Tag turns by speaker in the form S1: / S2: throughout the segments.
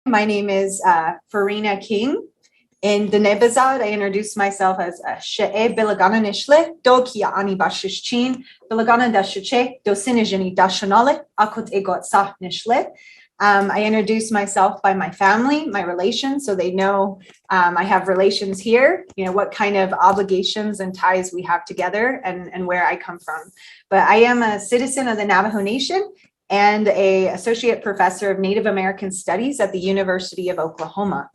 S1: My name is Farina King. In Denebazad, I introduce myself as She'e Bilagana Nishle, Do Kia Ani Bashishchin, Bilagana Dashiche, Do Sinijini Dashanale, Akut Egot Sah Nishle. I introduce myself by my family, my relations, so they know I have relations here, what kind of obligations and ties we have together and where I come from. But I am a citizen of the Navajo Nation and an associate professor of Native American Studies at the University of Oklahoma,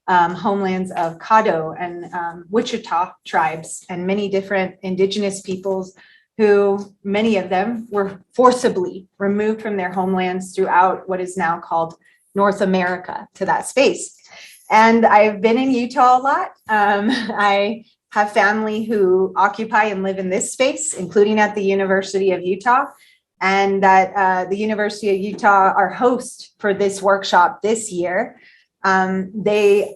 S1: homelands of Caddo and Wichita tribes and many different indigenous peoples who, many of them, were forcibly removed from their homelands throughout what is now called North America to that space. And I've been in Utah a lot. I have family who occupy and live in this space, including at the University of Utah. And that the University of Utah, our host for this workshop this year, they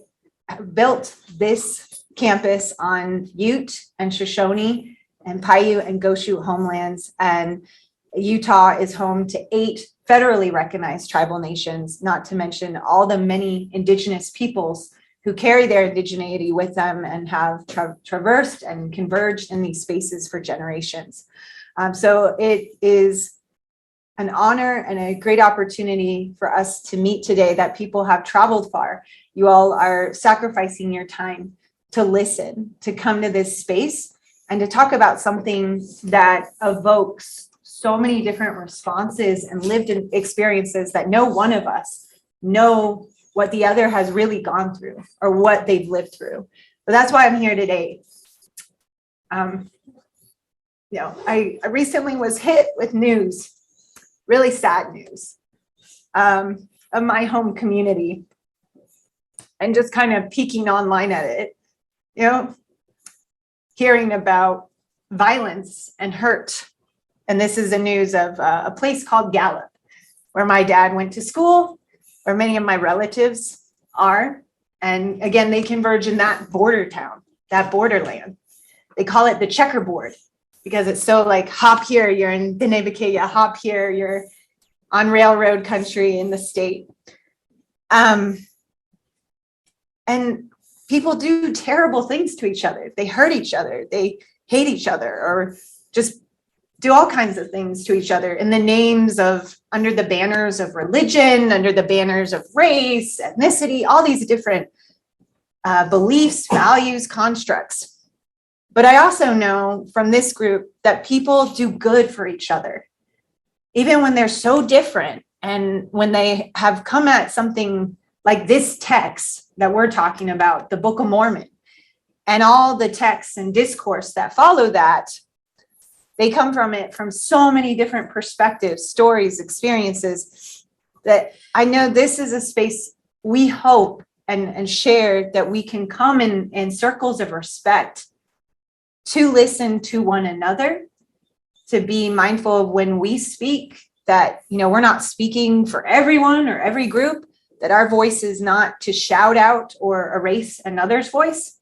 S1: built this campus on Ute and Shoshone and Paiute and Goshu homelands. And Utah is home to 8 federally recognized tribal nations, not to mention all the many indigenous peoples who carry their indigeneity with them and have traversed and converged in these spaces for generations. So it is an honor and a great opportunity for us to meet today that people have traveled far. You all are sacrificing your time to listen, to come to this space and to talk about something that evokes so many different responses and lived experiences that no one of us know what the other has really gone through or what they've lived through. But that's why I'm here today. I recently was hit with news, really sad news, of my home community, and just kind of peeking online at it, hearing about violence and hurt. And this is the news of a place called Gallup, where my dad went to school, where many of my relatives are. And again, they converge in that border town, that borderland. They call it the checkerboard because it's so like hop here, you're in Denebakaya, hop here, you're on railroad country in the state. And people do terrible things to each other. They hurt each other, they hate each other, or just do all kinds of things to each other in the names of, under the banners of religion, under the banners of race, ethnicity, all these different beliefs, values, constructs. But I also know from this group that people do good for each other, even when they're so different. And when they have come at something like this text that we're talking about, the Book of Mormon, and all the texts and discourse that follow that, they come from it from so many different perspectives, stories, experiences, that I know this is a space we hope and share that we can come in circles of respect to listen to one another, to be mindful of when we speak that, we're not speaking for everyone or every group, that our voice is not to shout out or erase another's voice,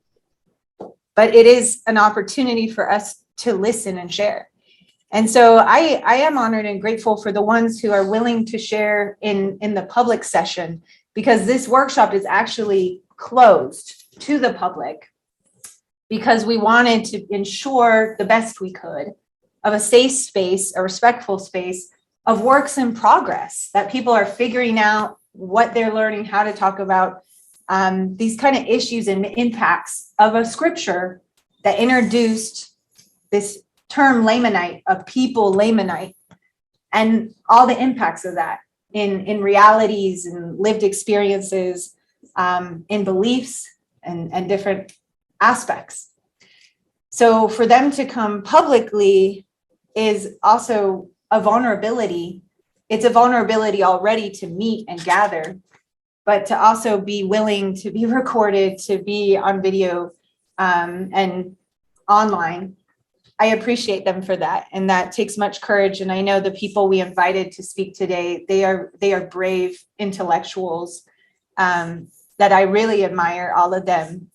S1: but it is an opportunity for us to listen and share. And so I am honored and grateful for the ones who are willing to share in the public session, because this workshop is actually closed to the public because we wanted to ensure the best we could of a safe space, a respectful space of works in progress, that people are figuring out what they're learning, how to talk about these kind of issues and impacts of a scripture that introduced this term Lamanite, a people Lamanite, and all the impacts of that in realities and lived experiences, in beliefs and different aspects. So for them to come publicly is also a vulnerability. It's a vulnerability already to meet and gather, but to also be willing to be recorded, to be on video and online. I appreciate them for that. And that takes much courage. And I know the people we invited to speak today, they are brave intellectuals that I really admire, all of them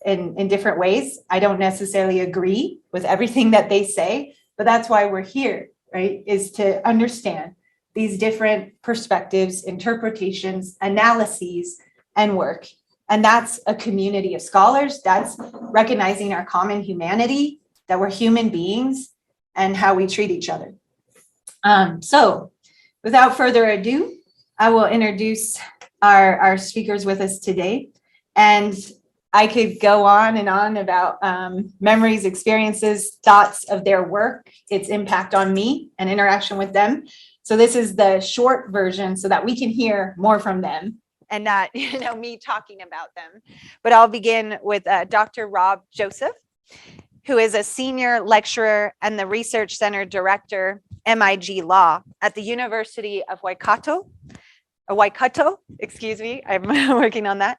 S1: in different ways. I don't necessarily agree with everything that they say, but that's why we're here, right? Is to understand these different perspectives, interpretations, analyses and work. And that's a community of scholars. That's recognizing our common humanity, that we're human beings, and how we treat each other. So without further ado, I will introduce our speakers with us today. And I could go on and on about memories, experiences, thoughts of their work, its impact on me and interaction with them. So this is the short version so that we can hear more from them and not, me talking about them. But I'll begin with Dr. Rob Joseph, who is a senior lecturer and the research center director, MIG Law at the University of Waikato, excuse me, I'm working on that.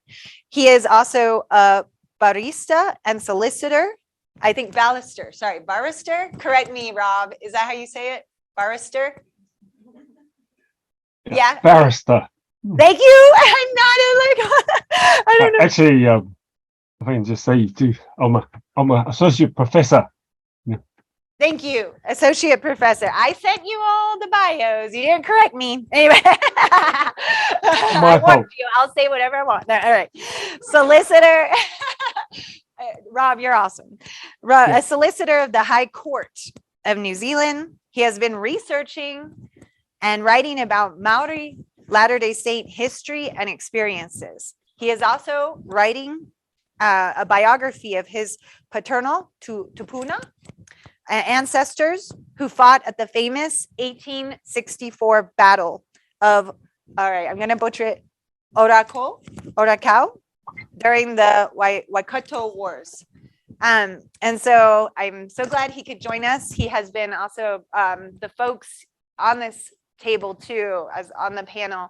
S1: He is also a barista and solicitor. I think barrister, correct me, Rob. Is that how you say it? Barrister? Yeah.
S2: Barrister.
S1: Thank you. I'm not I don't know.
S2: Actually, I can just say you do. I'm an associate professor.
S1: Thank you, associate professor. I sent you all the bios. You didn't correct me. Anyway,
S2: My fault.
S1: I'll say whatever I want. No, all right. Solicitor. Rob, you're awesome. Rob, a solicitor of the High Court of New Zealand. He has been researching and writing about Maori Latter-day Saint history and experiences. He is also writing a biography of his paternal tupuna ancestors who fought at the famous 1864 battle of, all right, I'm going to butcher it, Orakau during the Waikato Wars. And so I'm so glad he could join us. He has been also, the folks on this table too, as on the panel,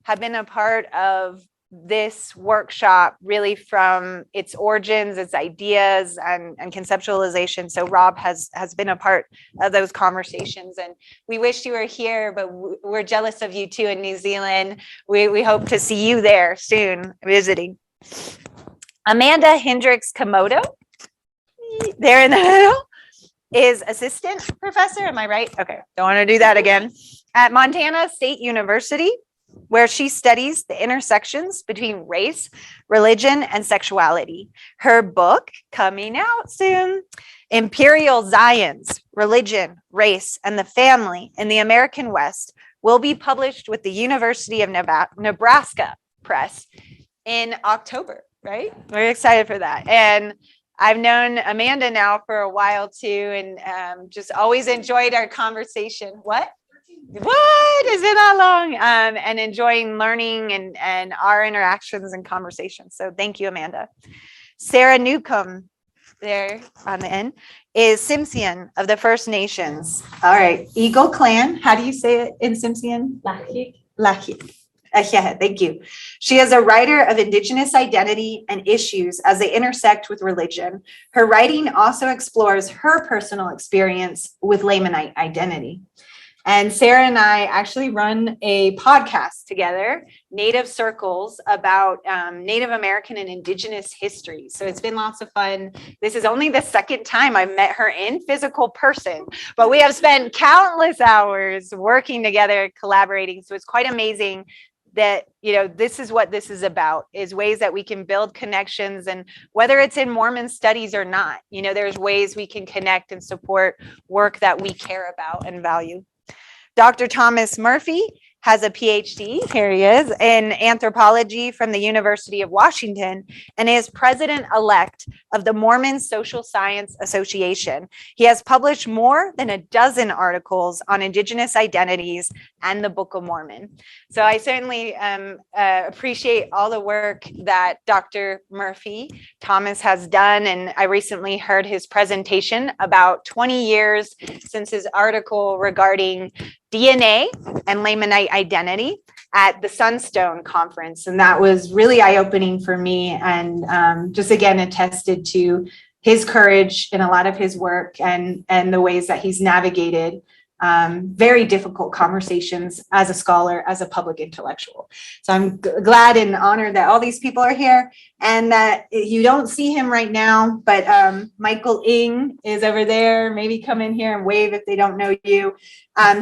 S1: have been a part of this workshop really from its origins, its ideas, and conceptualization. So Rob has been a part of those conversations, and we wish you were here, but we're jealous of you too in New Zealand. We hope to see you there soon visiting. Amanda Hendricks Komodo, there in the middle, is assistant professor. Am I right? Okay, don't want to do that again. At Montana State University, where she studies the intersections between race, religion, and sexuality. Her book, coming out soon, Imperial Zions, Religion, Race, and the Family in the American West, will be published with the University of Nebraska Press in October, right? We're excited for that. And I've known Amanda now for a while too, and just always enjoyed our conversation. What? Is it that long? And enjoying learning and our interactions and conversations. So thank you, Amanda. Sarah Newcomb, there on the end, is Tsimshian of the First Nations. All right, Eagle Clan. How do you say it in Tsimshian? Lahik. Yeah, thank you. She is a writer of Indigenous identity and issues as they intersect with religion. Her writing also explores her personal experience with Lamanite identity. And Sarah and I actually run a podcast together, Native Circles, about Native American and Indigenous history. So it's been lots of fun. This is only the second time I've met her in physical person, but we have spent countless hours working together, collaborating. So it's quite amazing that, this is what this is about, is ways that we can build connections. And whether it's in Mormon studies or not, there's ways we can connect and support work that we care about and value. Dr. Thomas Murphy has a PhD, here he is, in anthropology from the University of Washington and is president-elect of the Mormon Social Science Association. He has published more than a dozen articles on Indigenous identities and the Book of Mormon. So I certainly appreciate all the work that Dr. Murphy Thomas has done. And I recently heard his presentation about 20 years since his article regarding DNA and Lamanite identity at the Sunstone Conference. And that was really eye-opening for me, and just again attested to his courage in a lot of his work and the ways that he's navigated very difficult conversations as a scholar, as a public intellectual. So I'm glad and honored that all these people are here, and that you don't see him right now, but Michael Ng is over there. Maybe come in here and wave if they don't know you.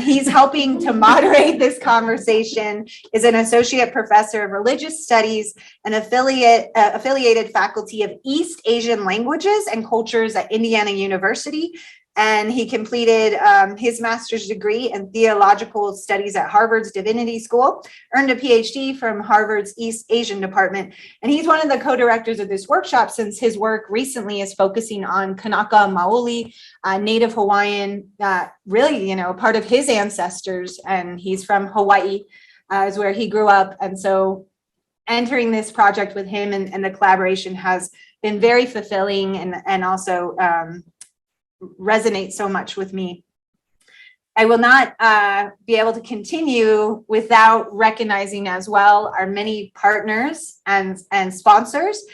S1: He's helping to moderate this conversation, is an associate professor of religious studies and affiliated faculty of East Asian languages and cultures at Indiana University. And he completed his master's degree in theological studies at Harvard's Divinity School, earned a PhD from Harvard's East Asian department. And he's one of the co-directors of this workshop, since his work recently is focusing on Kanaka Maoli, Native Hawaiian, really, part of his ancestors. And he's from Hawaii, is where he grew up. And so entering this project with him and the collaboration has been very fulfilling, and also resonates so much with me. I will not be able to continue without recognizing as well our many partners and sponsors.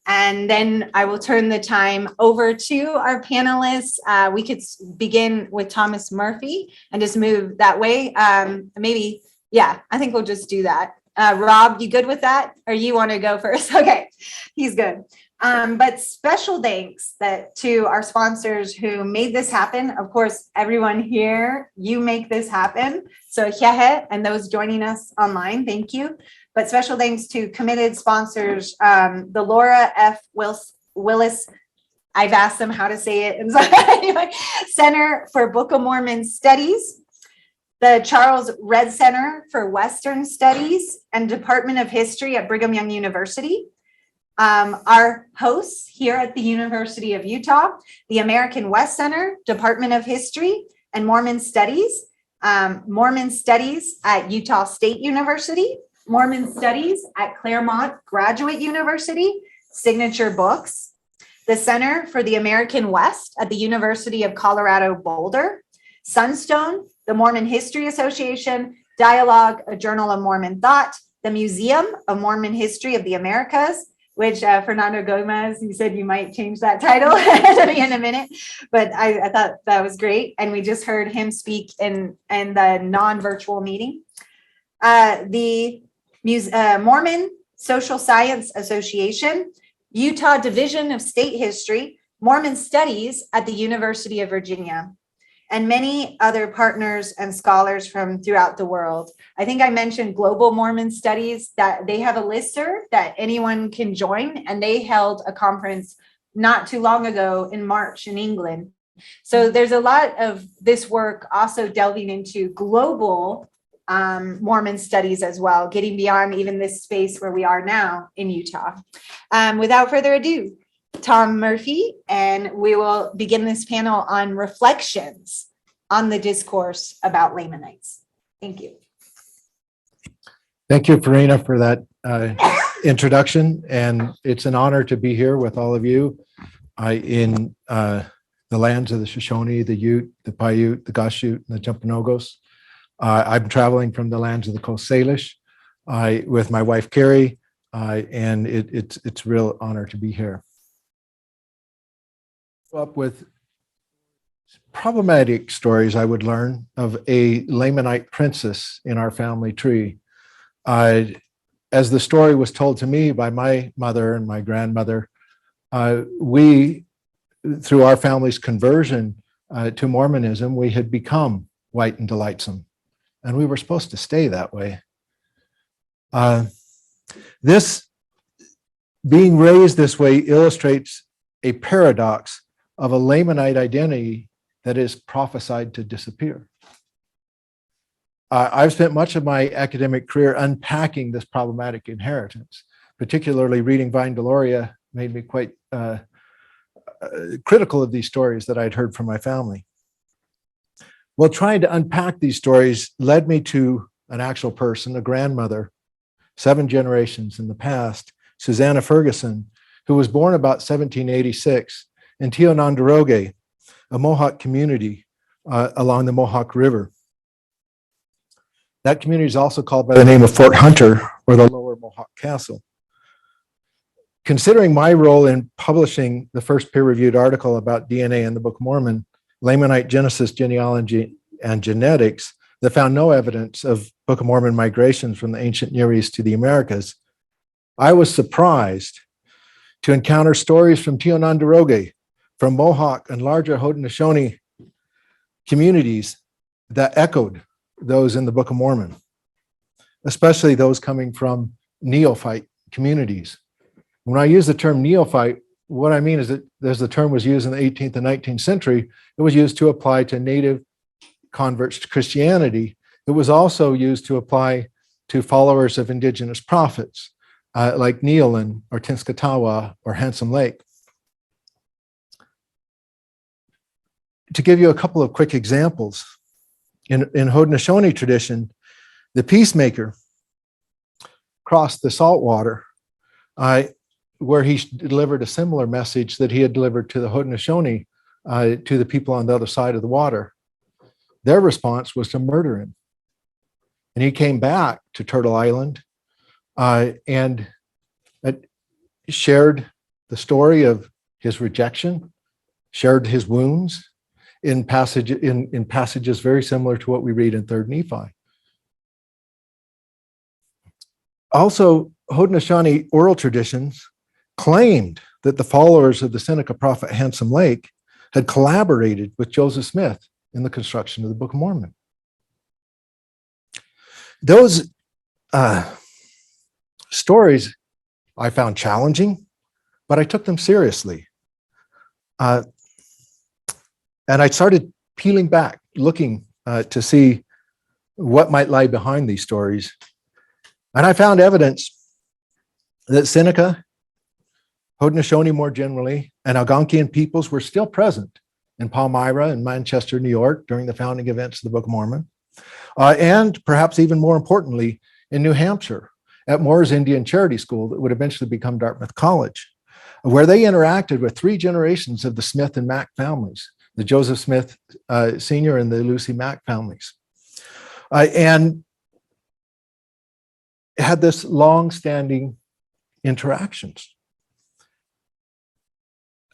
S1: And then I will turn the time over to our panelists. We could begin with Thomas Murphy and just move that way. Maybe, yeah, I think we'll just do that. Rob, you good with that? Or you want to go first? Okay, he's good. But special thanks to our sponsors who made this happen. Of course, everyone here, you make this happen. So Hehe and those joining us online, thank you. But special thanks to committed sponsors, the Laura F. Willis, I've asked them how to say it. And so anyway, Center for Book of Mormon Studies, the Charles Red Center for Western Studies, and Department of History at Brigham Young University. Our hosts here at the University of Utah, the American West Center, Department of History, and Mormon Studies at Utah State University, Mormon Studies at Claremont Graduate University, Signature Books, the Center for the American West at the University of Colorado Boulder, Sunstone, the Mormon History Association, Dialogue, a Journal of Mormon Thought, the Museum of Mormon History of the Americas, which Fernando Gomez, you said you might change that title to me in a minute, but I thought that was great. And we just heard him speak in the non-virtual meeting. The Mormon Social Science Association, Utah Division of State History, Mormon Studies at the University of Virginia, and many other partners and scholars from throughout the world. I think I mentioned Global Mormon Studies, that they have a listserv that anyone can join, and they held a conference not too long ago in March in England. So there's a lot of this work also delving into global Mormon studies as well, getting beyond even this space where we are now in Utah. Without further ado, Tom Murphy, and we will begin this panel on reflections on the discourse about Lamanites. Thank you.
S3: Thank you, Farina, for that introduction. And it's an honor to be here with all of you in the lands of the Shoshone, the Ute, the Paiute, the Gashute, and the Jumpanogos. I'm traveling from the lands of the Coast Salish with my wife, Carrie, and it's a real honor to be here. Up with problematic stories I would learn of a Lamanite princess in our family tree. As the story was told to me by my mother and my grandmother, we, through our family's conversion to Mormonism, we had become white and delightsome, and we were supposed to stay that way. This being raised this way illustrates a paradox of a Lamanite identity that is prophesied to disappear. I've spent much of my academic career unpacking this problematic inheritance. Particularly reading Vine Deloria made me quite critical of these stories that I'd heard from my family. Well, trying to unpack these stories led me to an actual person, a grandmother, 7 generations in the past, Susanna Ferguson, who was born about 1786 in Tiononderoga, a Mohawk community along the Mohawk River. That community is also called by the name of Fort Hunter, or the Lower Mohawk Castle. Considering my role in publishing the first peer-reviewed article about DNA in the Book of Mormon, Lamanite Genesis genealogy and genetics that found no evidence of Book of Mormon migrations from the ancient Near East to the Americas, I was surprised to encounter stories from Tiononderoga, from Mohawk and larger Haudenosaunee communities that echoed those in the Book of Mormon, especially those coming from neophyte communities. When I use the term neophyte, what I mean is that as the term was used in the 18th and 19th century, it was used to apply to native converts to Christianity. It was also used to apply to followers of indigenous prophets like Neolin or Tinskatawa or Handsome Lake. To give you a couple of quick examples, in Haudenosaunee tradition, the peacemaker crossed the salt water where he delivered a similar message that he had delivered to the Haudenosaunee, to the people on the other side of the water. Their response was to murder him. And he came back to Turtle Island and shared the story of his rejection, shared his wounds in passages very similar to what we read in 3rd Nephi. Also, Haudenosaunee oral traditions claimed that the followers of the Seneca prophet Handsome Lake had collaborated with Joseph Smith in the construction of the Book of Mormon. Those stories I found challenging, but I took them seriously. And I started peeling back, looking to see what might lie behind these stories. And I found evidence that Seneca, Haudenosaunee more generally, and Algonquian peoples were still present in Palmyra and Manchester, New York during the founding events of the Book of Mormon. And perhaps even more importantly, in New Hampshire at Moore's Indian Charity School that would eventually become Dartmouth College, where they interacted with 3 generations of the Smith and Mack families, the Joseph Smith Sr. and the Lucy Mack families. And had this long-standing interactions.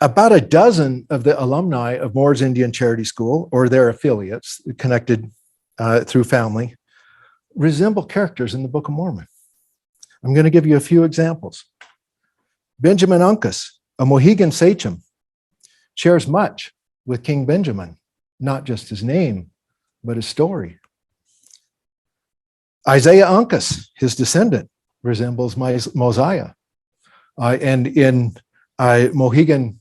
S3: About a dozen of the alumni of Moore's Indian Charity School, or their affiliates connected through family, resemble characters in the Book of Mormon. I'm going to give you a few examples. Benjamin Uncas, a Mohegan sachem, shares much with King Benjamin, not just his name, but his story. Isaiah Uncas, his descendant, resembles Mosiah. And in Mohegan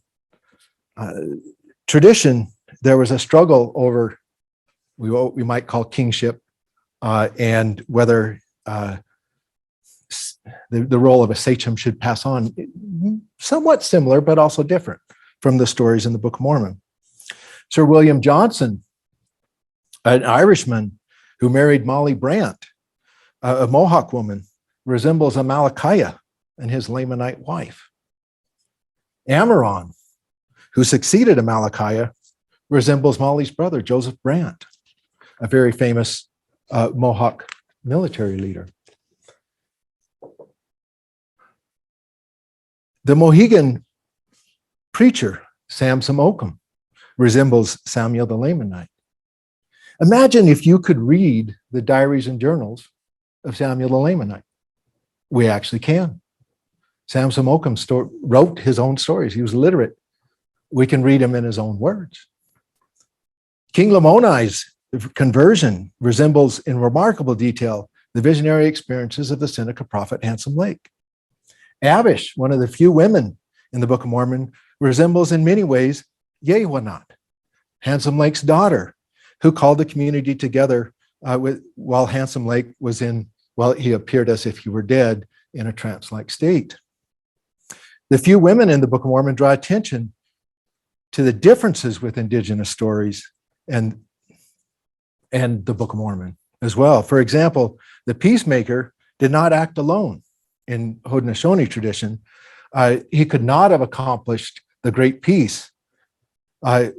S3: tradition, there was a struggle over what we might call kingship and whether the role of a sachem should pass on, somewhat similar, but also different from the stories in the Book of Mormon. Sir William Johnson, an Irishman who married Molly Brant, a Mohawk woman, resembles Amalickiah and his Lamanite wife. Amaron, who succeeded Amalickiah, resembles Molly's brother, Joseph Brant, a very famous Mohawk military leader. The Mohegan preacher, Samson Occam, resembles Samuel the Lamanite. Imagine if you could read the diaries and journals of Samuel the Lamanite. We actually can. Samson Occam wrote his own stories. He was literate. We can read him in his own words. King Lamoni's conversion resembles in remarkable detail the visionary experiences of the Seneca prophet Handsome Lake. Abish, one of the few women in the Book of Mormon, resembles in many ways Yehuanot, Handsome Lake's daughter, who called the community together while Handsome Lake was he appeared as if he were dead in a trance-like state. The few women in the Book of Mormon draw attention to the differences with indigenous stories and the Book of Mormon as well. For example, the peacemaker did not act alone in Haudenosaunee tradition. He could not have accomplished the great peace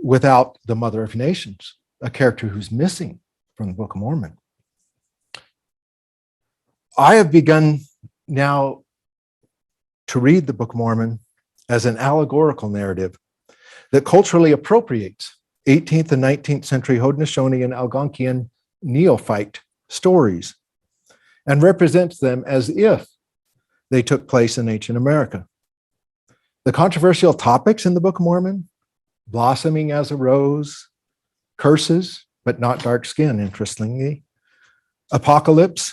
S3: without the Mother of Nations, a character who's missing from the Book of Mormon. I have begun now to read the Book of Mormon as an allegorical narrative that culturally appropriates 18th and 19th century Haudenosaunee and Algonquian neophyte stories and represents them as if they took place in ancient America. The controversial topics in the Book of Mormon, blossoming as a rose, curses, but not dark skin, interestingly, apocalypse,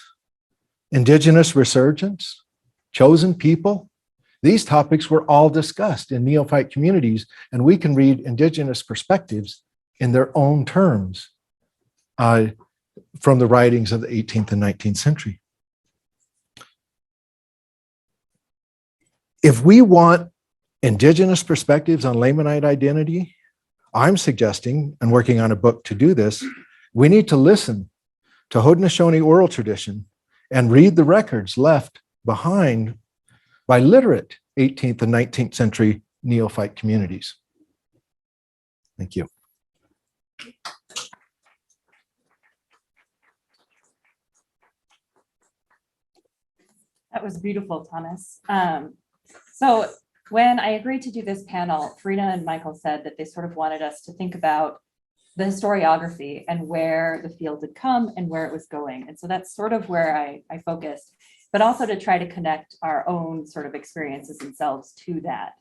S3: indigenous resurgence, chosen people. These topics were all discussed in neophyte communities, and we can read Indigenous Perspectives in their own terms from the writings of the 18th and 19th century. If we want Indigenous perspectives on Lamanite identity, I'm suggesting, and working on a book to do this, we need to listen to Haudenosaunee oral tradition and read the records left behind by literate 18th and 19th century neophyte communities. Thank you.
S4: That was beautiful, Thomas. So when I agreed to do this panel, Frida and Michael said that they sort of wanted us to think about the historiography and where the field had come and where it was going. And so that's sort of where I focused, but also to try to connect our own sort of experiences themselves to that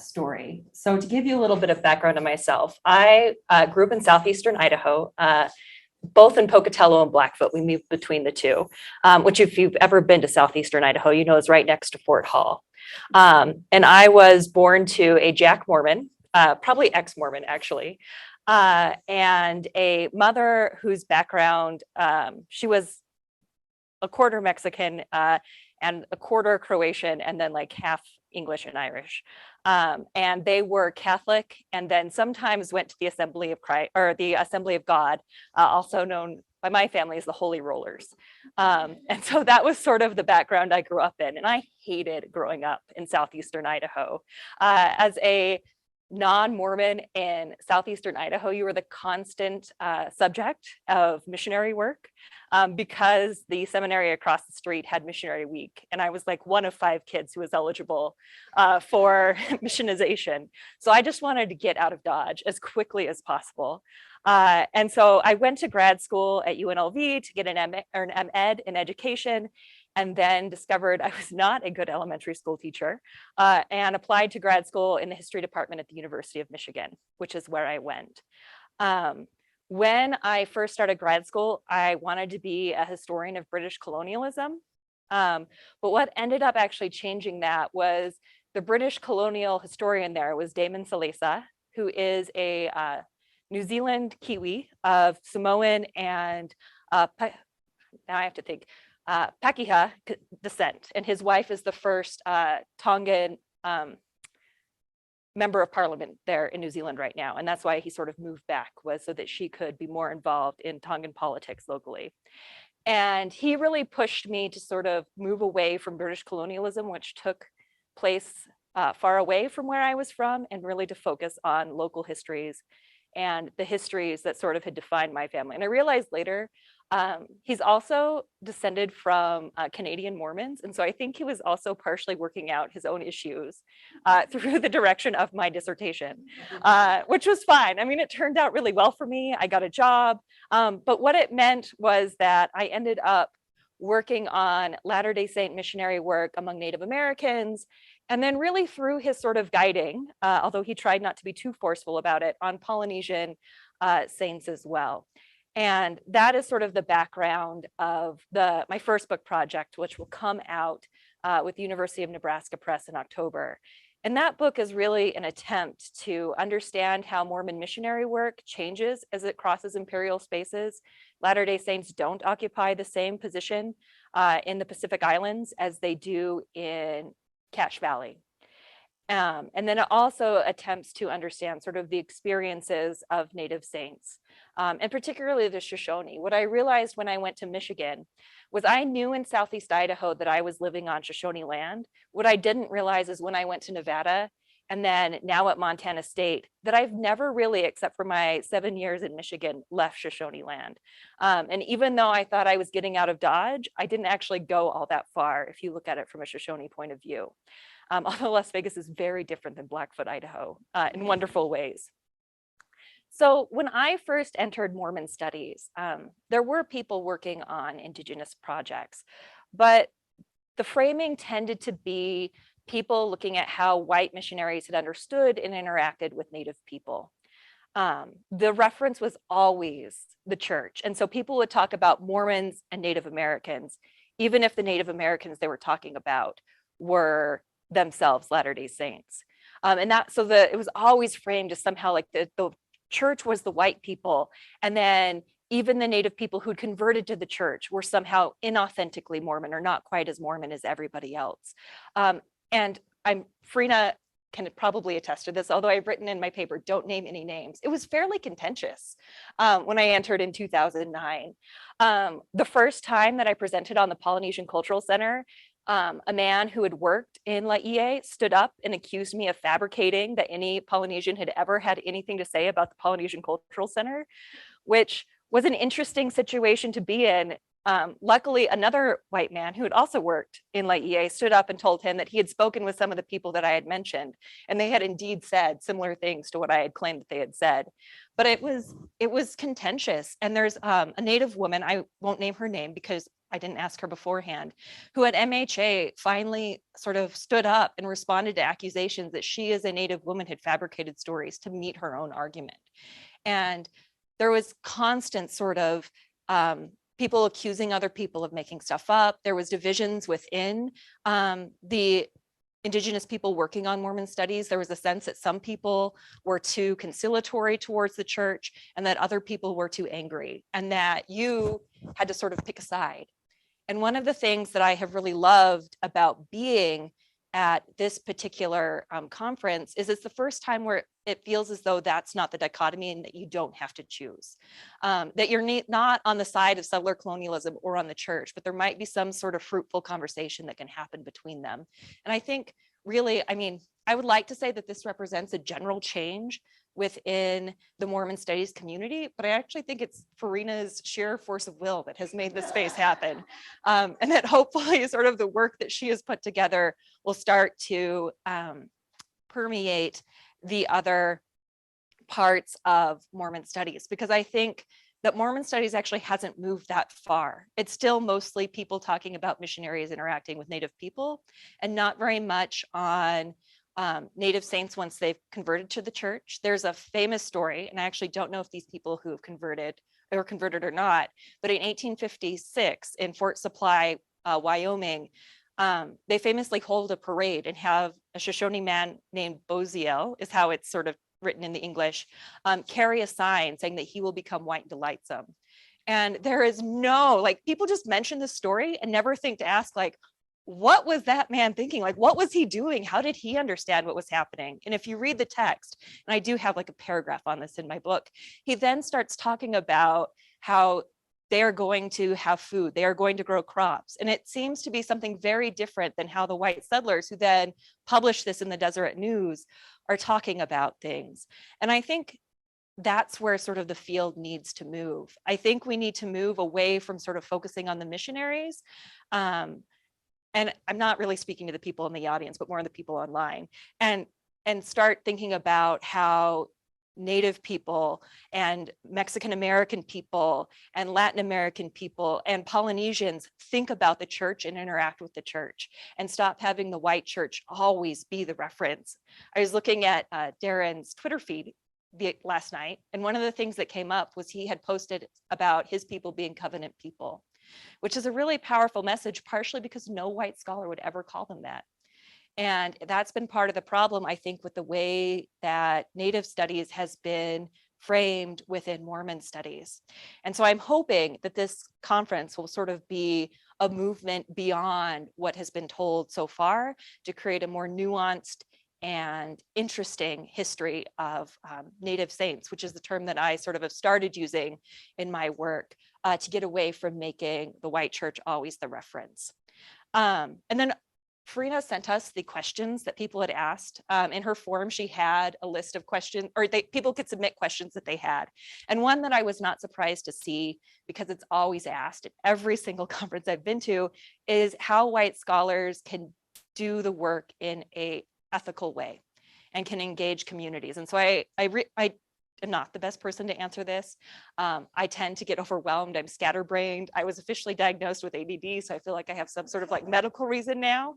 S4: story. So to give you a little bit of background on myself, I grew up in southeastern Idaho, both in Pocatello and Blackfoot. We moved between the two, which if you've ever been to southeastern Idaho, you know is right next to Fort Hall. And I was born to a Jack Mormon, probably ex-Mormon actually, and a mother whose background, she was a quarter Mexican and a quarter Croatian, and then like half English and Irish. And they were Catholic, and then sometimes went to the Assembly of Christ, or the Assembly of God, also known by my family as the Holy Rollers. And so that was sort of the background I grew up in. And I hated growing up in southeastern Idaho. As a non-Mormon in southeastern Idaho, you were the constant subject of missionary work because the seminary across the street had missionary week. And I was like one of 5 kids who was eligible for missionization. So I just wanted to get out of Dodge as quickly as possible. And so I went to grad school at UNLV to get an MEd in education, and then discovered I was not a good elementary school teacher, and applied to grad school in the history department at the University of Michigan, which is where I went. When I first started grad school, I wanted to be a historian of British colonialism. But what ended up actually changing that was the British colonial historian there was Damon Salesa, who is a New Zealand Kiwi of Samoan and now I have to think, Pakeha descent, and his wife is the first Tongan member of parliament there in New Zealand right now. And that's why he sort of moved back, was so that she could be more involved in Tongan politics locally. And he really pushed me to sort of move away from British colonialism, which took place far away from where I was from, and really to focus on local histories and the histories that sort of had defined my family. And I realized later, he's also descended from Canadian Mormons. And so I think he was also partially working out his own issues through the direction of my dissertation, which was fine. I mean, it turned out really well for me. I got a job. But what it meant was that I ended up working on Latter-day Saint missionary work among Native Americans. And then really through his sort of guiding, although he tried not to be too forceful about it, on Polynesian saints as well. And that is sort of the background of my first book project, which will come out with the University of Nebraska Press in October. And that book is really an attempt to understand how Mormon missionary work changes as it crosses imperial spaces. Latter-day Saints don't occupy the same position in the Pacific Islands as they do in Cache Valley. And then it also attempts to understand sort of the experiences of Native Saints, and particularly the Shoshone. What I realized when I went to Michigan was I knew in Southeast Idaho that I was living on Shoshone land. What I didn't realize is when I went to Nevada and then now at Montana State, that I've never really, except for my 7 years in Michigan, left Shoshone land. And even though I thought I was getting out of Dodge, I didn't actually go all that far if you look at it from a Shoshone point of view. Although Las Vegas is very different than Blackfoot, Idaho, in wonderful ways.
S5: So when I first entered Mormon studies, there were people working on Indigenous projects, but the framing tended to be people looking at how white missionaries had understood and interacted with Native people. The reference was always the church. And so people would talk about Mormons and Native Americans, even if the Native Americans they were talking about were themselves Latter-day Saints. It was always framed as somehow like the church was the white people. And then even the Native people who'd converted to the church were somehow inauthentically Mormon or not quite as Mormon as everybody else. Frina can probably attest to this, although I've written in my paper, don't name any names. It was fairly contentious when I entered in 2009. The first time that I presented on the Polynesian Cultural Center, a man who had worked in Laie stood up and accused me of fabricating that any Polynesian had ever had anything to say about the Polynesian Cultural Center, which was an interesting situation to be in. Luckily, another white man who had also worked in Laie stood up and told him that he had spoken with some of the people that I had mentioned, and they had indeed said similar things to what I had claimed that they had said. But it was contentious. And there's a Native woman, I won't name her name because I didn't ask her beforehand, who at MHA finally sort of stood up and responded to accusations that she as a Native woman had fabricated stories to meet her own argument. And there was constant sort of people accusing other people of making stuff up. There was divisions within the Indigenous people working on Mormon studies. There was a sense that some people were too conciliatory towards the church and that other people were too angry, and that you had to sort of pick a side. And one of the things that I have really loved about being at this particular conference is it's the first time where it feels as though that's not the dichotomy and that you don't have to choose, that you're not on the side of settler colonialism or on the church, but there might be some sort of fruitful conversation that can happen between them. And I think really, I mean, I would like to say that this represents a general change within the Mormon studies community, but I actually think it's Farina's sheer force of will that has made this space happen. And that hopefully sort of the work that she has put together will start to permeate the other parts of Mormon studies, because I think that Mormon studies actually hasn't moved that far. It's still mostly people talking about missionaries interacting with Native people and not very much on Native saints once they've converted to the church. There's a famous story, and I actually don't know if these people who have converted or not, but in 1856 in Fort Supply, Wyoming, they famously hold a parade and have a Shoshone man named Boziel, is how it's sort of written in the English, carry a sign saying that he will become white and delightsome. And there is no, like, people just mention this story and never think to ask, like, what was that man thinking? Like, what was he doing? How did he understand what was happening? And if you read the text, and I do have like a paragraph on this in my book, he then starts talking about how they are going to have food, they are going to grow crops. And it seems to be something very different than how the white settlers who then publish this in the Deseret News are talking about things. And I think that's where sort of the field needs to move. I think we need to move away from sort of focusing on the missionaries. And I'm not really speaking to the people in the audience, but more on the people online, and start thinking about how Native people and Mexican American people and Latin American people and Polynesians think about the church and interact with the church, and stop having the white church always be the reference. I was looking at Darren's Twitter feed last night, and one of the things that came up was he had posted about his people being covenant people, which is a really powerful message, partially because no white scholar would ever call them that. And that's been part of the problem, I think, with the way that Native studies has been framed within Mormon studies. And so I'm hoping that this conference will sort of be a movement beyond what has been told so far to create a more nuanced and interesting history of Native saints, which is the term that I sort of have started using in my work to get away from making the white church always the reference. And then Farina sent us the questions that people had asked. In her form, she had a list of questions, or people could submit questions that they had. And one that I was not surprised to see, because it's always asked at every single conference I've been to, is how white scholars can do the work in a ethical way and can engage communities. And so I am not the best person to answer this. I tend to get overwhelmed. I'm scatterbrained. I was officially diagnosed with ADD, so I feel like I have some sort of like medical reason now.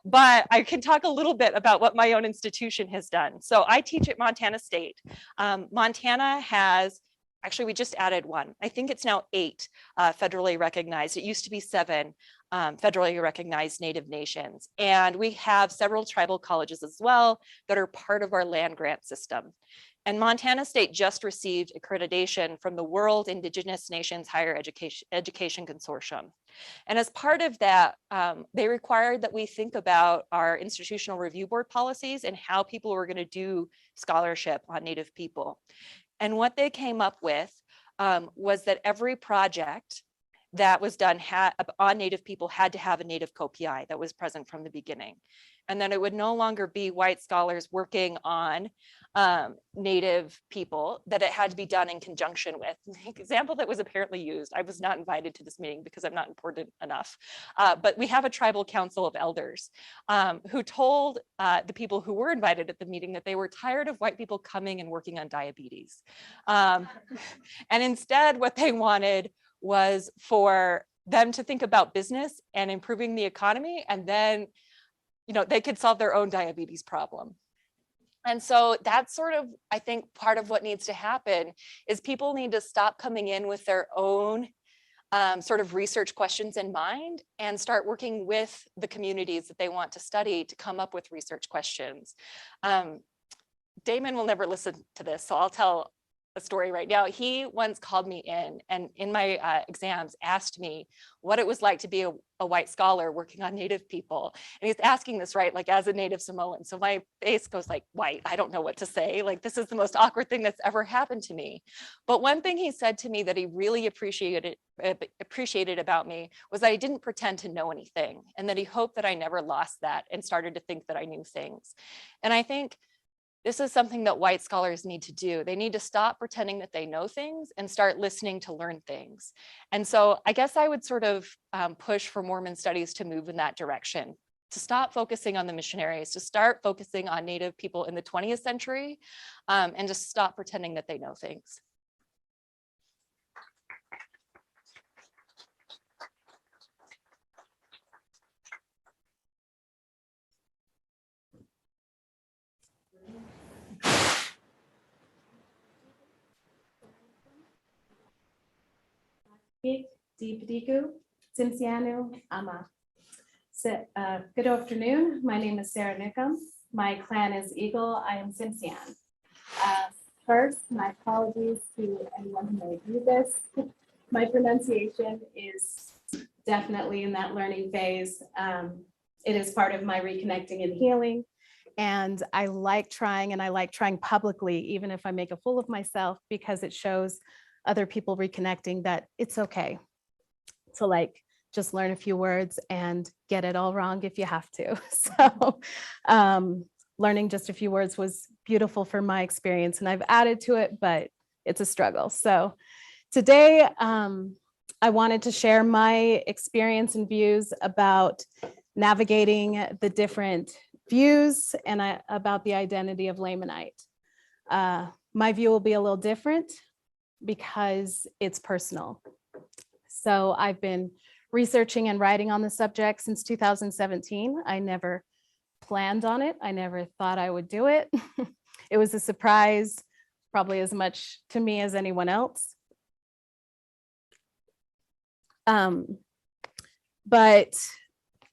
S5: But I can talk a little bit about what my own institution has done. So I teach at Montana State. Montana has, actually, we just added one. I think it's now 8 federally recognized. It used to be 7 federally recognized Native nations. And we have several tribal colleges as well that are part of our land grant system. And Montana State just received accreditation from the World Indigenous Nations Higher Education Consortium. And as part of that, they required that we think about our institutional review board policies and how people were going to do scholarship on Native people. And what they came up with was that every project that was done on Native people had to have a Native co-PI that was present from the beginning. And then it would no longer be white scholars working on Native people, that it had to be done in conjunction with. The example that was apparently used, I was not invited to this meeting because I'm not important enough, but we have a tribal council of elders who told the people who were invited at the meeting that they were tired of white people coming and working on diabetes. And instead what they wanted was for them to think about business and improving the economy, and then they could solve their own diabetes problem. And so that's sort of, I think, part of what needs to happen is people need to stop coming in with their own sort of research questions in mind and start working with the communities that they want to study to come up with research questions. Damon will never listen to this, so I'll tell a story right now. He once called me in and in my exams asked me what it was like to be a white scholar working on Native people. And he's asking this, right, like as a Native Samoan. So my face goes like white. I don't know what to say. Like, this is the most awkward thing that's ever happened to me. But one thing he said to me that he really appreciated about me was that I didn't pretend to know anything, and that he hoped that I never lost that and started to think that I knew things. And I think this is something that white scholars need to do. They need to stop pretending that they know things and start listening to learn things. And so I guess I would sort of push for Mormon studies to move in that direction, to stop focusing on the missionaries, to start focusing on Native people in the 20th century, and just stop pretending that they know things.
S6: Deepadiku, Simsianu, Ama. Good afternoon. My name is Sarah Nickham. My clan is Eagle. I am Simsian. First, my apologies to anyone who may view this. My pronunciation is definitely in that learning phase. It is part of my reconnecting and healing. And I like trying, and I like trying publicly, even if I make a fool of myself, because it shows other people reconnecting that it's okay to like just learn a few words and get it all wrong if you have to. So learning just a few words was beautiful for my experience, and I've added to it, but it's a struggle. So today I wanted to share my experience and views about navigating the different views and about the identity of Lamanite. My view will be a little different because it's personal. So I've been researching and writing on the subject since 2017. I never planned on it. I never thought I would do it. It was a surprise, probably as much to me as anyone else. But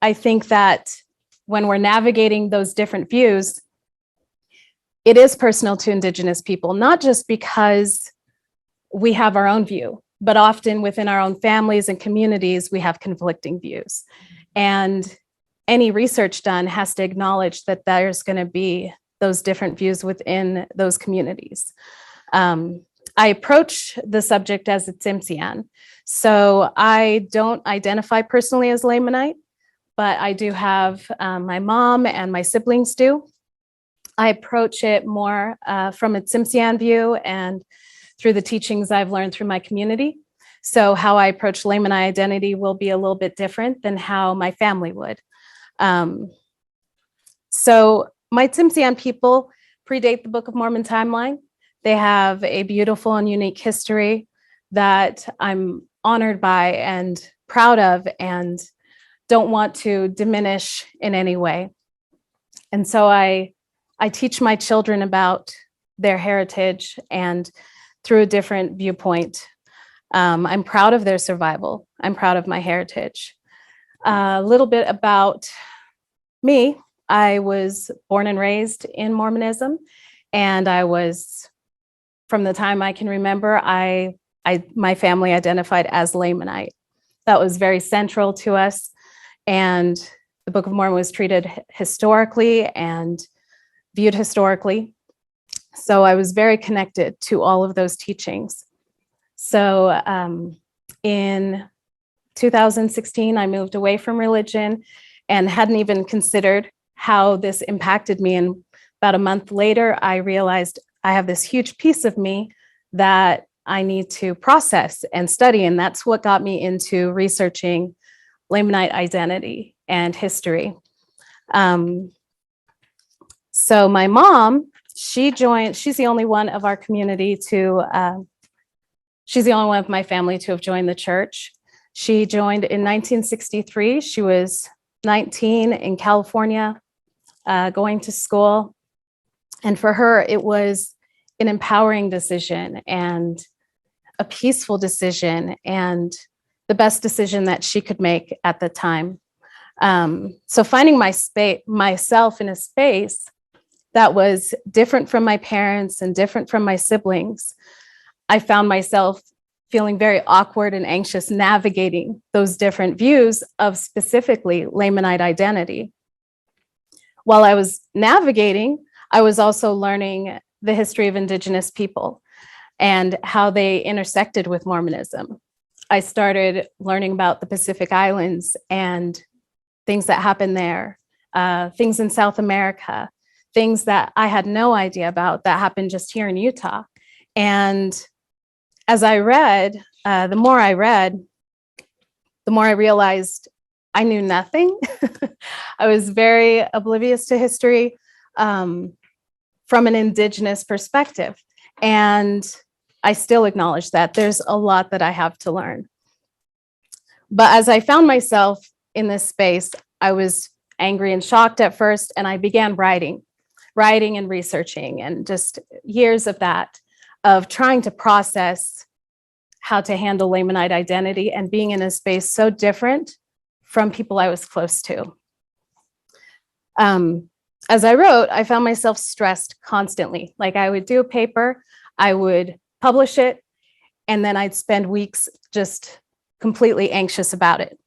S6: I think that when we're navigating those different views, it is personal to Indigenous people, not just because we have our own view, but often within our own families and communities, we have conflicting views. And any research done has to acknowledge that there's going to be those different views within those communities. I approach the subject as a Tsimshian. So I don't identify personally as Lamanite, but I do have my mom and my siblings do. I approach it more from a Tsimshian view and through the teachings I've learned through my community. So how I approach Lamanite identity will be a little bit different than how my family would. So my Tsimshian people predate the Book of Mormon timeline. They have a beautiful and unique history that I'm honored by and proud of and don't want to diminish in any way. And so I teach my children about their heritage and through a different viewpoint. I'm proud of their survival. I'm proud of my heritage. A little bit about me. I was born and raised in Mormonism, and I was, from the time I can remember, my family identified as Lamanite. That was very central to us, and the Book of Mormon was treated historically and viewed historically. So I was very connected to all of those teachings. So in 2016, I moved away from religion and hadn't even considered how this impacted me. And about a month later, I realized I have this huge piece of me that I need to process and study. And that's what got me into researching Lamanite identity and history. So my mom, she's the only one of our community she's the only one of my family to have joined the church. She joined in 1963. She was 19 in California, going to school. And for her, it was an empowering decision and a peaceful decision and the best decision that she could make at the time. So finding myself in a space that was different from my parents and different from my siblings, I found myself feeling very awkward and anxious navigating those different views of specifically Lamanite identity. While I was navigating, I was also learning the history of Indigenous people and how they intersected with Mormonism. I started learning about the Pacific Islands and things that happened there, things in South America, things that I had no idea about that happened just here in Utah. And as I read, the more I read, the more I realized I knew nothing. I was very oblivious to history from an Indigenous perspective. And I still acknowledge that there's a lot that I have to learn. But as I found myself in this space, I was angry and shocked at first, and I began writing and researching, and just years of that, of trying to process how to handle Lamanite identity and being in a space so different from people I was close to. As I wrote, I found myself stressed constantly. Like I would do a paper, I would publish it, and then I'd spend weeks just completely anxious about it.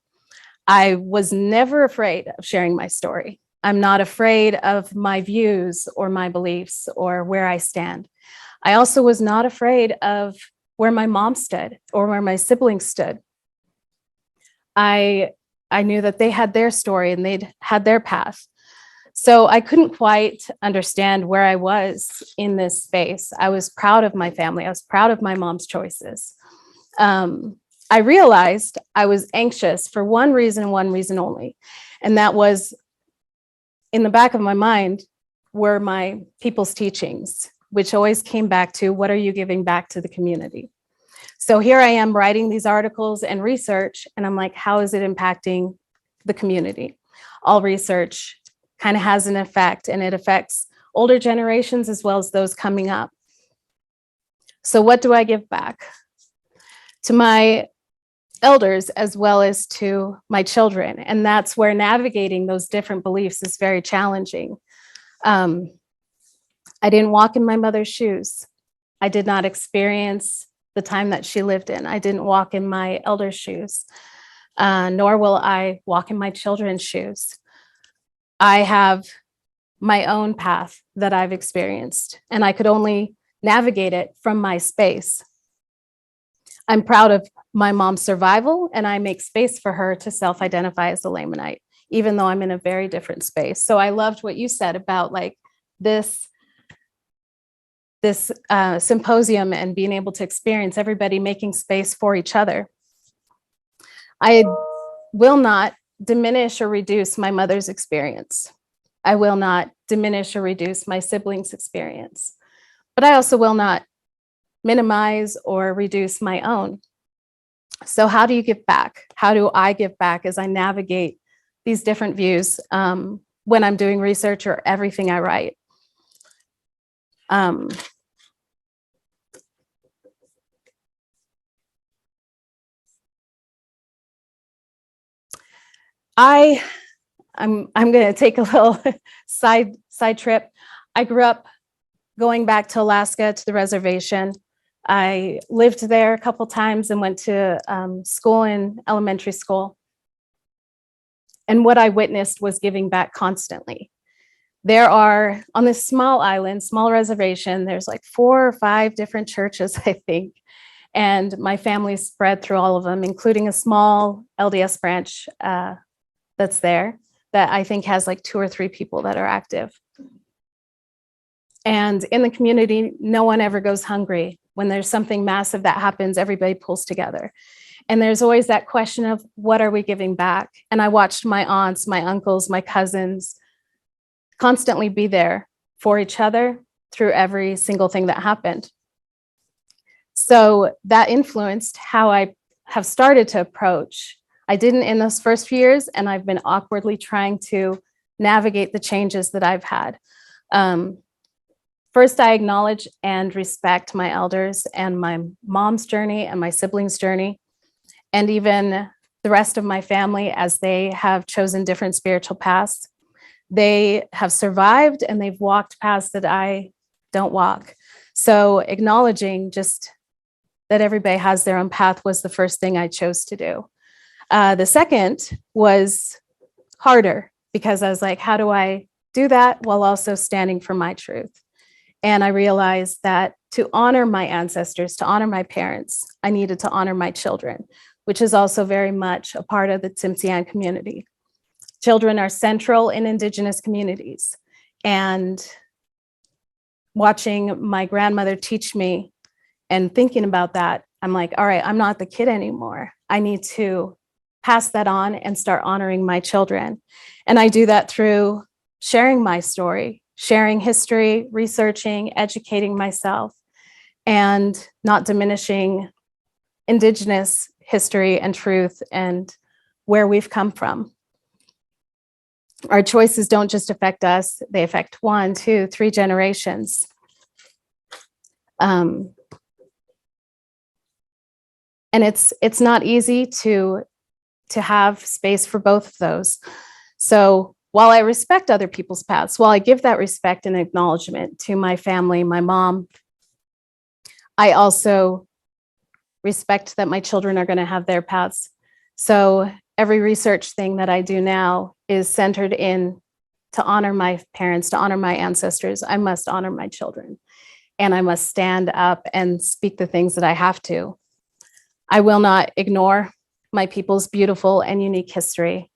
S6: I was never afraid of sharing my story. I'm not afraid of my views or my beliefs or where I stand. I also was not afraid of where my mom stood or where my siblings stood. I knew that they had their story and they'd had their path. So I couldn't quite understand where I was in this space. I was proud of my family. I was proud of my mom's choices. I realized I was anxious for one reason only, and that was in the back of my mind were my people's teachings, which always came back to, what are you giving back to the community? So here I am writing these articles and research, and I'm like, how is it impacting the community? All research kind of has an effect, and it affects older generations as well as those coming up. So what do I give back? To my elders as well as to my children. And that's where navigating those different beliefs is very challenging. I didn't walk in my mother's shoes. I did not experience the time that she lived in. I didn't walk in my elder's shoes, nor will I walk in my children's shoes. I have my own path that I've experienced, and I could only navigate it from my space. I'm proud of my mom's survival, and I make space for her to self-identify as a Lamanite, even though I'm in a very different space. So I loved what you said about like this symposium and being able to experience everybody making space for each other. I will not diminish or reduce my mother's experience.
S7: I will not diminish or reduce my siblings' experience, but I also will not minimize or reduce my own. So how do you give back? How do I give back as I navigate these different views when I'm doing research or everything I write? I'm going to take a little side trip. I grew up going back to Alaska to the reservation. I lived there a couple times and went to school in elementary school. And what I witnessed was giving back constantly. There are, on this small island, small reservation, there's like 4 or 5 different churches, I think. And my family spread through all of them, including a small LDS branch that's there that I think has like 2 or 3 people that are active. And in the community, no one ever goes hungry. When there's something massive that happens, everybody pulls together. And there's always that question of what are we giving back? And I watched my aunts, my uncles, my cousins constantly be there for each other through every single thing that happened. So that influenced how I have started to approach. I didn't in those first few years, and I've been awkwardly trying to navigate the changes that I've had. First, I acknowledge and respect my elders and my mom's journey and my siblings' journey, and even the rest of my family as they have chosen different spiritual paths. They have survived and they've walked paths that I don't walk. So acknowledging just that everybody has their own path was the first thing I chose to do. The second was harder because I was like, how do I do that while also standing for my truth? And I realized that to honor my ancestors, to honor my parents, I needed to honor my children, which is also very much a part of the Tsimshian community. Children are central in Indigenous communities. And watching my grandmother teach me and thinking about that, I'm like, all right, I'm not the kid anymore. I need to pass that on and start honoring my children. And I do that through sharing my story, sharing history, researching, educating myself, and not diminishing Indigenous history and truth and where we've come from. Our choices don't just affect us, they affect 1, 2, 3 generations. And it's not easy to have space for both of those. So while I respect other people's paths, while I give that respect and acknowledgement to my family, my mom, I also respect that my children are going to have their paths. So every research thing that I do now is centered in to honor my parents, to honor my ancestors. I must honor my children, and I must stand up and speak the things that I have to. I will not ignore my people's beautiful and unique history.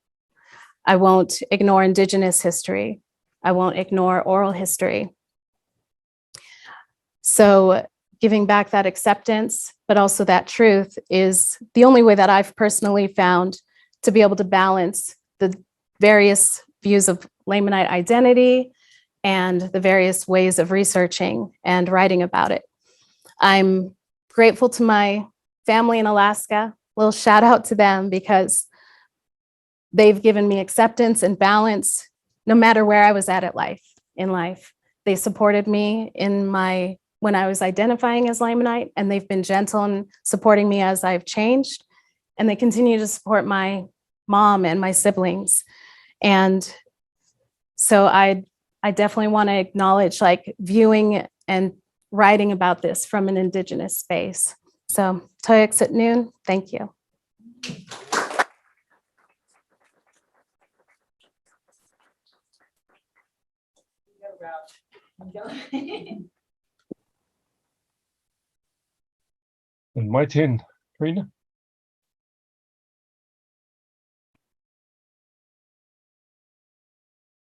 S7: I won't ignore Indigenous history. I won't ignore oral history. So giving back that acceptance, but also that truth is the only way that I've personally found to be able to balance the various views of Lamanite identity and the various ways of researching and writing about it. I'm grateful to my family in Alaska. A little shout out to them because they've given me acceptance and balance no matter where I was at in life. They supported me when I was identifying as Lamanite, and they've been gentle in supporting me as I've changed. And they continue to support my mom and my siblings. And so I definitely want to acknowledge like viewing and writing about this from an Indigenous space. So Toyaks at noon, thank you.
S2: And my turn, Karina.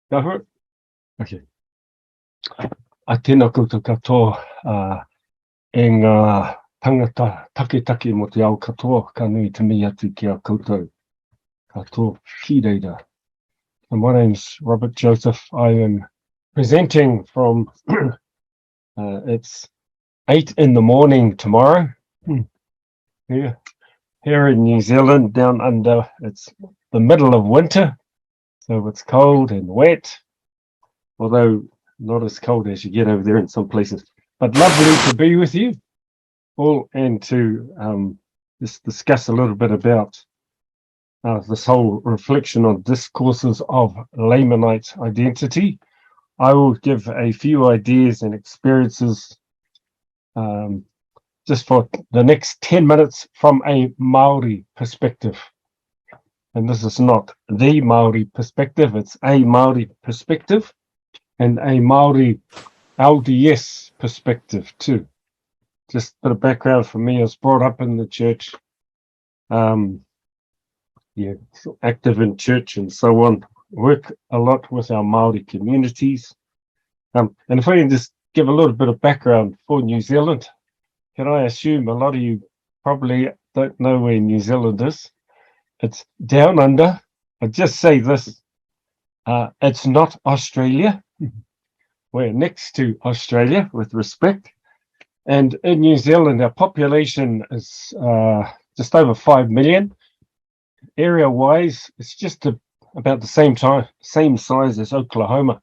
S2: That hurt? Okay. A tēnā koutou katoa e ngā tangata take mo te ao katoa ka nui te mea atu ki a koutou. Katoa ki reira. And my name's Robert Joseph. I am presenting from, it's 8 in the morning tomorrow. Here in New Zealand, down under, it's the middle of winter. So it's cold and wet, although not as cold as you get over there in some places. But lovely to be with you all and to just discuss a little bit about this whole reflection on discourses of Lamanite identity. I will give a few ideas and experiences just for the next 10 minutes from a Maori perspective. And this is not the Maori perspective, it's a Maori perspective and a Maori LDS perspective too. Just a bit of background for me, I was brought up in the church. Active in church and so on, work a lot with our Maori communities. And if I can just give a little bit of background for New Zealand, can I assume a lot of you probably don't know where New Zealand is? It's down under. I'll just say this, it's not Australia. We're next to Australia with respect. And in New Zealand, our population is just over 5 million. Area-wise, it's just about the same size as Oklahoma,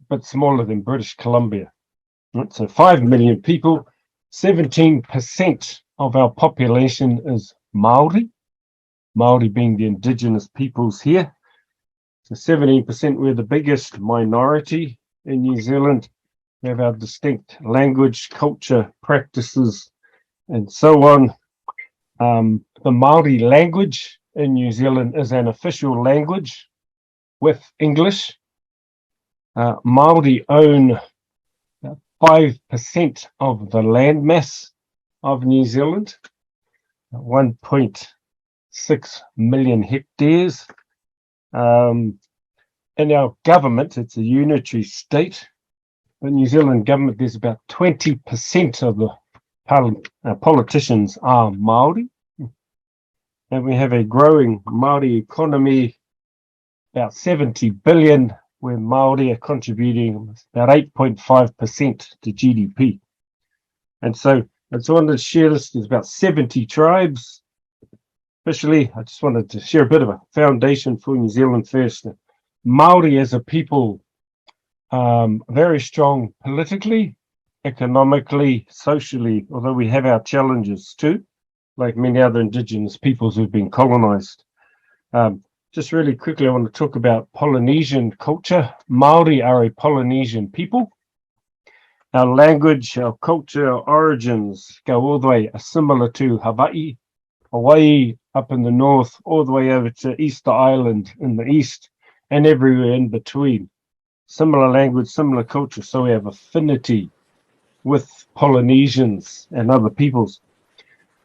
S2: but smaller than British Columbia. Right, so 5 million people, 17% of our population is Maori, Maori being the indigenous peoples here. So 17%, we're the biggest minority in New Zealand. We have our distinct language, culture, practices, and so on. The Maori language in New Zealand is an official language with English. Maori own 5% of the landmass of New Zealand, 1.6 million hectares. In our government, it's a unitary state. The New Zealand government, there's about 20% of the politicians are Maori. And we have a growing Maori economy, about 70 billion, where Maori are contributing about 8.5% to GDP. And so I just wanted to share this. There's about 70 tribes. Officially, I just wanted to share a bit of a foundation for New Zealand first. Maori as a people, very strong politically, economically, socially, although we have our challenges too, like many other indigenous peoples who've been colonized. Just really quickly, I want to talk about Polynesian culture. Maori are a Polynesian people. Our language, our culture, our origins go all the way similar to Hawaii up in the north, all the way over to Easter Island in the east, and everywhere in between. Similar language, similar culture, so we have affinity with Polynesians and other peoples.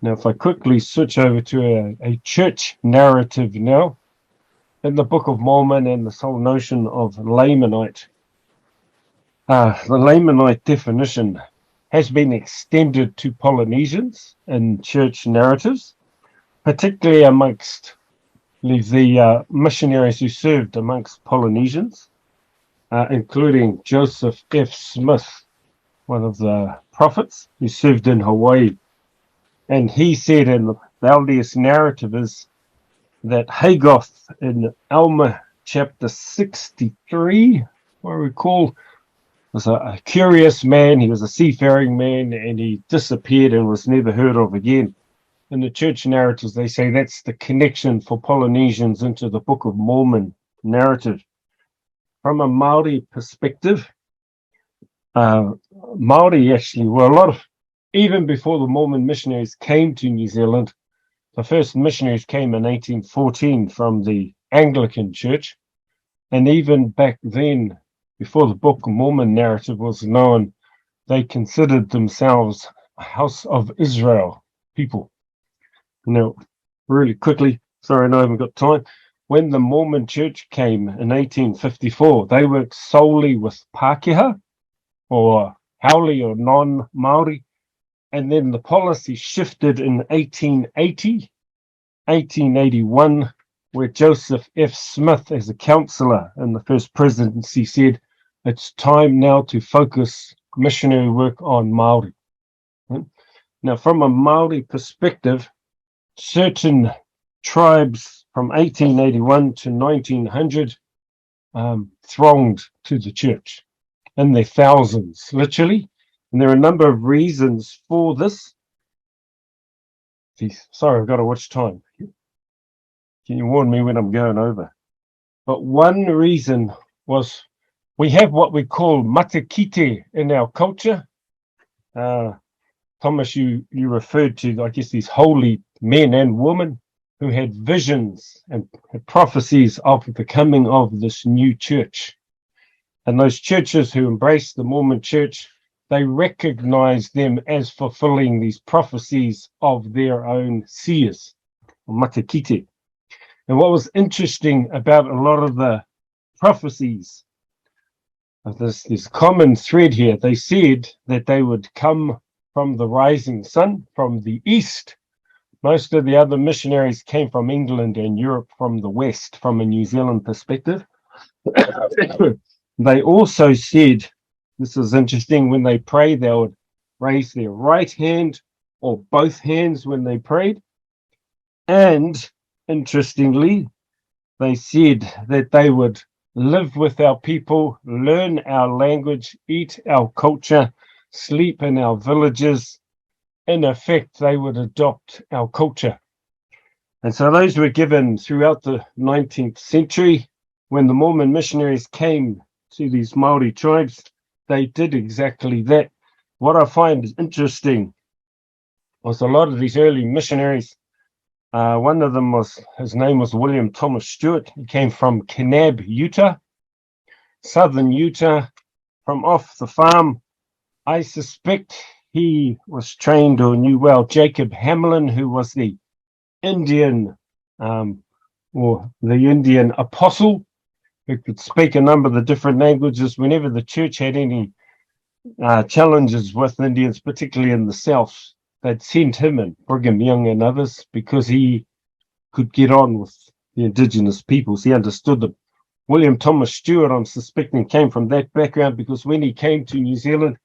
S2: Now, if I quickly switch over to a church narrative now, in the Book of Mormon and this whole notion of Lamanite, the Lamanite definition has been extended to Polynesians in church narratives, particularly amongst the missionaries who served amongst Polynesians, including Joseph F. Smith, one of the prophets who served in Hawaii. And he said in the LDS narrative is that Hagoth in Alma chapter 63, if I recall, was a curious man. He was a seafaring man and he disappeared and was never heard of again. In the church narratives, they say that's the connection for Polynesians into the Book of Mormon narrative. From a Maori perspective, Maori actually were a lot of, even before the Mormon missionaries came to New Zealand, the first missionaries came in 1814 from the Anglican Church. And even back then, before the Book of Mormon narrative was known, they considered themselves a House of Israel people. Now, really quickly, sorry, I know I haven't got time. When the Mormon Church came in 1854, they worked solely with Pākehā or Cowley or non-Maori. And then the policy shifted in 1880, 1881, where Joseph F. Smith, as a counselor in the first presidency, said, "It's time now to focus missionary work on Maori." Now, from a Maori perspective, certain tribes from 1881 to 1900 thronged to the church in their thousands, literally. And there are a number of reasons for this. Sorry, I've got to watch time. Can you warn me when I'm going over? But one reason was we have what we call matakite in our culture. Thomas, you referred to, I guess, these holy men and women who had visions and prophecies of the coming of this new church. And those churches who embraced the Mormon church, they recognized them as fulfilling these prophecies of their own seers, or matakite. And what was interesting about a lot of the prophecies, this common thread here, they said that they would come from the rising sun, from the east. Most of the other missionaries came from England and Europe from the west, from a New Zealand perspective. They also said, this is interesting, when they prayed, they would raise their right hand or both hands when they prayed. And interestingly, they said that they would live with our people, learn our language, eat our culture, sleep in our villages. In effect, they would adopt our culture. And so those were given throughout the 19th century. When the Mormon missionaries came to these Maori tribes, they did exactly that. What I find interesting was a lot of these early missionaries, one of them his name was William Thomas Stewart. He came from Kanab, Utah, southern Utah, from off the farm. I suspect he was trained or knew well Jacob Hamlin, who was the Indian or the Indian apostle, who could speak a number of the different languages. Whenever the church had any challenges with Indians, particularly in the south, they'd send him and Brigham Young and others because he could get on with the indigenous peoples. He understood them. William Thomas Stewart, I'm suspecting, came from that background because when he came to New Zealand,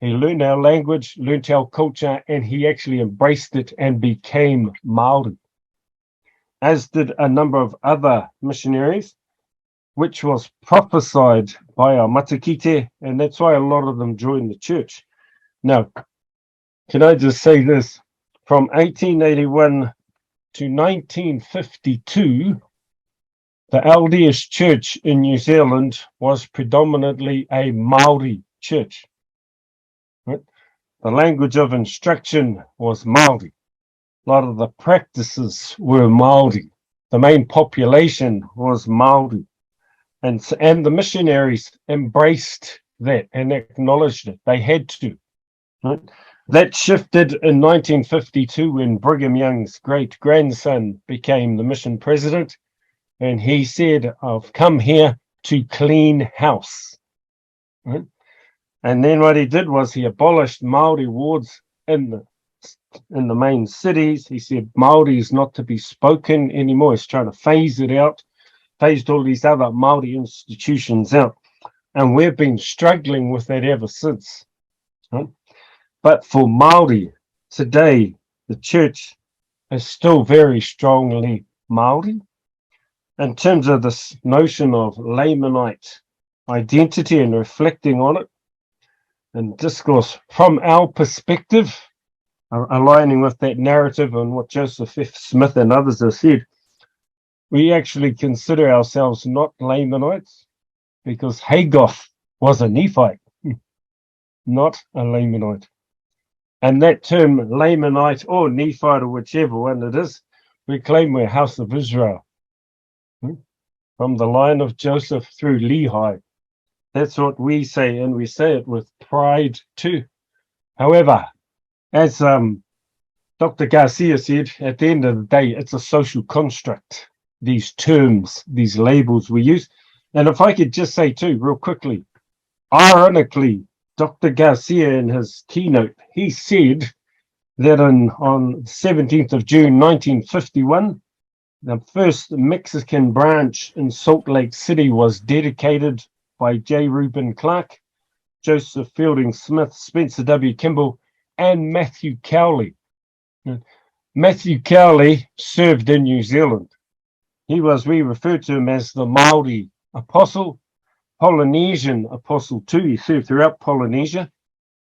S2: he learned our language, learned our culture, and he actually embraced it and became Maori, as did a number of other missionaries, which was prophesied by our matakite, and that's why a lot of them joined the church. Now, can I just say this? From 1881 to 1952, the LDS church in New Zealand was predominantly a Maori church. Right? The language of instruction was Maori. A lot of the practices were Maori. The main population was Maori. And the missionaries embraced that and acknowledged it. They had to. Right? That shifted in 1952 when Brigham Young's great-grandson became the mission president. And he said, "I've come here to clean house." Right? And then what he did was he abolished Maori wards in the main cities. He said Maori is not to be spoken anymore. He's trying to phase it out, phased all these other Maori institutions out. And we've been struggling with that ever since. Right? But for Maori, today, the church is still very strongly Maori. In terms of this notion of Lamanite identity and reflecting on it, and discourse from our perspective, aligning with that narrative and what Joseph F. Smith and others have said, we actually consider ourselves not Lamanites because Hagoth was a Nephite, not a Lamanite. And that term Lamanite or Nephite or whichever one it is, we claim we're House of Israel. From the line of Joseph through Lehi. That's what we say, and we say it with pride too. However, as Dr. Garcia said, at the end of the day, it's a social construct, these terms, these labels we use. And if I could just say too, real quickly, ironically, Dr. Garcia in his keynote, he said that on 17th of June 1951, The first Mexican branch in Salt Lake City was dedicated by J. Reuben Clark, Joseph Fielding Smith, Spencer W. Kimball, and Matthew Cowley. Matthew Cowley served in New Zealand. We refer to him as the Maori apostle, Polynesian apostle too. He served throughout Polynesia.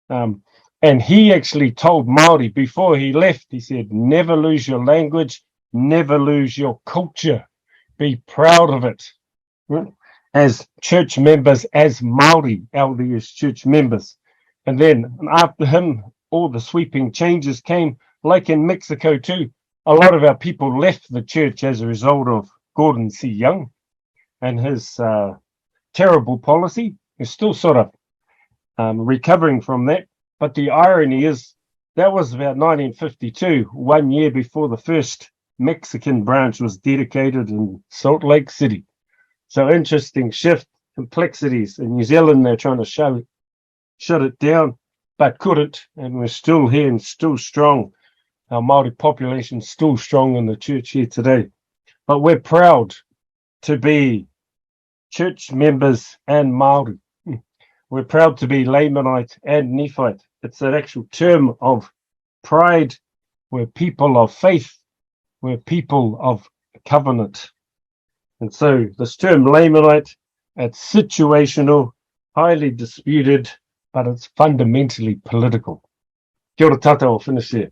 S2: And he actually told Maori before he left, he said, never lose your language, never lose your culture. Be proud of it. As church members, as Maori LDS church members. And then after him, all the sweeping changes came, like in Mexico too. A lot of our people left the church as a result of Gordon C. Young and his terrible policy. We're still sort of recovering from that. But the irony is that was about 1952, 1 year before the first Mexican branch was dedicated in Salt Lake City. So interesting shift, complexities. In New Zealand, they're trying to shut it down, but couldn't. And we're still here and still strong. Our Māori population is still strong in the church here today. But we're proud to be church members and Māori. We're proud to be Lamanite and Nephite. It's an actual term of pride. We're people of faith. We're people of covenant. And so this term Lamanite, it's situational, highly disputed, but it's fundamentally political. Kia ora tata, I'll finish there.